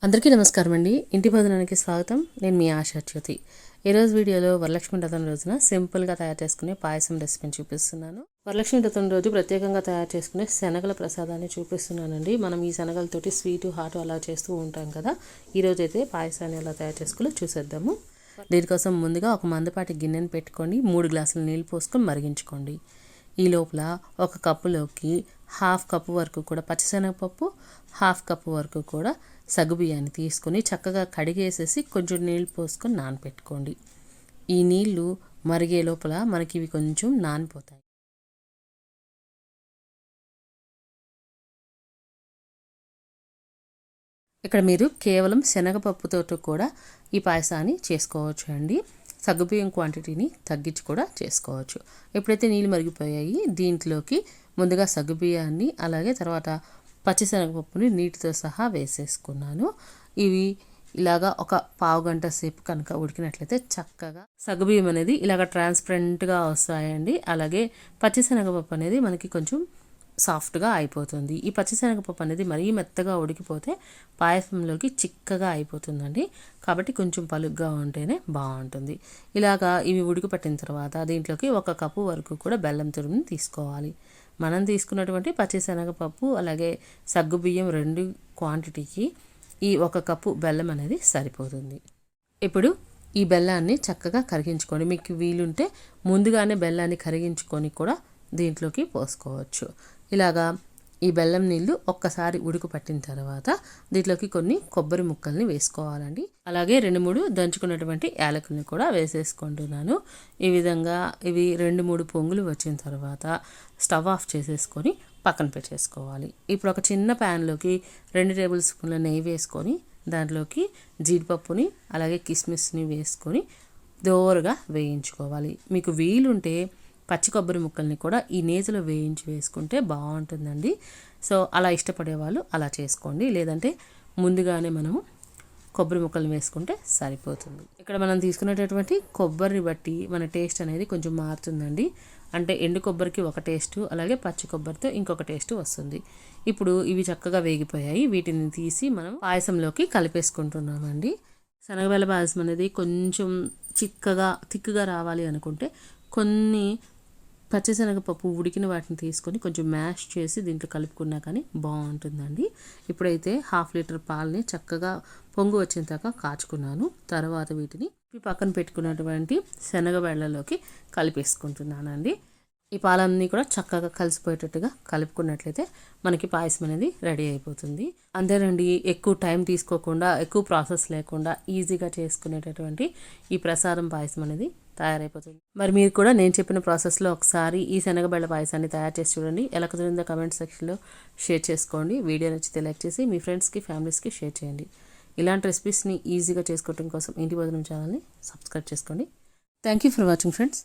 అందరికీ నమస్కారం అండి. ఇంటి భోజనానికి స్వాగతం. నేను మీ ఆశాచ్యుతి. ఈరోజు వీడియోలో వరలక్ష్మి వ్రతం రోజున సింపుల్గా తయారు చేసుకునే పాయసం రెసిపీని చూపిస్తున్నాను. వరలక్ష్మి వ్రతం రోజు ప్రత్యేకంగా తయారు చేసుకునే శనగల ప్రసాదాన్ని చూపిస్తున్నానండి. మనం ఈ శనగలతోటి స్వీటు హాటు అలా చేస్తూ ఉంటాం కదా. ఈరోజు అయితే పాయసాన్ని ఎలా తయారు చేసుకోవాలో చూసేద్దాము. దీనికోసం ముందుగా ఒక మందపాటి గిన్నెని పెట్టుకొని 3 గ్లాసుల నీళ్ళు పోసుకొని మరిగించుకోండి. ఈ లోపల ఒక కప్పులోకి 1/2 కప్పు వరకు కూడా పచ్చిశనగపప్పు, 1/2 కప్పు వరకు కూడా సగ్గుబియ్యాన్ని తీసుకొని చక్కగా కడిగేసేసి కొంచెం నీళ్ళు పోసుకొని నానబెట్టుకోండి. ఈ నీళ్లు మరిగే లోపల మనకి ఇవి కొంచెం నానిపోతాయి. ఇక్కడ మీరు కేవలం శనగపప్పుతో కూడా ఈ పాయసాన్ని చేసుకోవచ్చు అండి. సగ్గుబియ్యం క్వాంటిటీని తగ్గించి కూడా చేసుకోవచ్చు. ఎప్పుడైతే నీళ్ళు మరిగిపోయాయి దీంట్లోకి ముందుగా సగ్గుబియ్యాన్ని అలాగే తర్వాత పచ్చిశనగపప్పుని నీటితో సహా వేసేసుకున్నాను. ఇవి ఇలాగా ఒక పావు గంట సేపు కనుక ఉడికినట్లయితే చక్కగా సగ్గుబియ్యం అనేది ఇలాగ ట్రాన్స్పరెంట్గా వస్తాయండి. అలాగే పచ్చిశనగపప్పు అనేది మనకి కొంచెం సాఫ్ట్గా అయిపోతుంది. ఈ పచ్చిశనగపప్పు అనేది మరీ మెత్తగా ఉడికిపోతే పాయసంలోకి చిక్కగా అయిపోతుందండి. కాబట్టి కొంచెం పలుగ్గా ఉంటేనే బాగుంటుంది. ఇలాగా ఇవి ఉడికిపట్టిన తర్వాత దీంట్లోకి 1 కప్పు వరకు కూడా బెల్లం తురుముని తీసుకోవాలి. మనం తీసుకున్నటువంటి పచ్చిశనగపప్పు అలాగే సగ్గుబియ్యం 2 క్వాంటిటీకి ఈ 1 కప్పు బెల్లం అనేది సరిపోతుంది. ఇప్పుడు ఈ బెల్లాన్ని చక్కగా కరిగించుకోండి. మీకు వీలుంటే ముందుగానే బెల్లాన్ని కరిగించుకొని కూడా దీంట్లోకి పోసుకోవచ్చు. ఇలాగా ఈ బెల్లం నీళ్ళు ఒక్కసారి ఉడుకు పట్టిన తర్వాత దీంట్లోకి కొన్ని కొబ్బరి ముక్కల్ని వేసుకోవాలండి. అలాగే 2-3 దంచుకున్నటువంటి యాలకుల్ని కూడా వేసేసుకుంటున్నాను. ఈ విధంగా ఇవి 2-3 పొంగులు వచ్చిన తర్వాత స్టవ్ ఆఫ్ చేసేసుకొని పక్కన పెట్టేసుకోవాలి. ఇప్పుడు ఒక చిన్న ప్యాన్లోకి 2 టేబుల్ స్పూన్ల నెయ్యి వేసుకొని దాంట్లోకి జీడిపప్పుని అలాగే కిస్మిస్ని వేసుకొని దోరగా వేయించుకోవాలి. మీకు వీలుంటే పచ్చి కొబ్బరి ముక్కల్ని కూడా ఈ నేతిలో వేయించి వేసుకుంటే బాగుంటుందండి. సో అలా ఇష్టపడే వాళ్ళు అలా చేసుకోండి. లేదంటే ముందుగానే మనము కొబ్బరి ముక్కలు వేసుకుంటే సరిపోతుంది. ఇక్కడ మనం తీసుకునేటటువంటి కొబ్బరిని బట్టి మన టేస్ట్ అనేది కొంచెం మారుతుందండి. అంటే ఎండు కొబ్బరికి ఒక టేస్టు అలాగే పచ్చి కొబ్బరితో ఇంకొక టేస్ట్ వస్తుంది. ఇప్పుడు ఇవి చక్కగా వేగిపోయాయి. వీటిని తీసి మనం పాయసంలోకి కలిపేసుకుంటున్నామండి. శనగబెల్ల పాయసం అనేది కొంచెం తిక్కుగా రావాలి అనుకుంటే కొన్ని పచ్చిశనగపప్పు ఉడికిన వాటిని తీసుకొని కొంచెం మ్యాష్ చేసి దీంట్లో కలుపుకున్నా కానీ బాగుంటుందండి. ఇప్పుడైతే 1/2 లీటర్ పాలని చక్కగా పొంగు వచ్చిన దాకా కాచుకున్నాను. తర్వాత వీటిని పక్కన పెట్టుకున్నటువంటి శనగబెళ్ళలోకి కలిపేసుకుంటున్నానండి. ఈ పాలన్నీ కూడా చక్కగా కలిసిపోయేటట్టుగా కలుపుకున్నట్లయితే మనకి పాయసం అనేది రెడీ అయిపోతుంది. అంతేనండి, ఎక్కువ టైం తీసుకోకుండా ఎక్కువ ప్రాసెస్ లేకుండా ఈజీగా చేసుకునేటటువంటి ఈ ప్రసాదం పాయసం అనేది తయారైపోతుంది. మరి మీరు కూడా నేను చెప్పిన ప్రాసెస్లో ఒకసారి ఈ శనగబెళ్ళ పాయసాన్ని తయారు చేసి చూడండి. ఎలా కుదిరిందో కమెంట్ సెక్షన్లో షేర్ చేసుకోండి. వీడియో నచ్చితే లైక్ చేసి మీ ఫ్రెండ్స్కి ఫ్యామిలీస్కి షేర్ చేయండి. ఇలాంటి రెసిపీస్ని ఈజీగా చేసుకోవడం కోసం ఇంటి భోజనం ఛానల్ని సబ్స్క్రైబ్ చేసుకోండి. Thank you for watching friends.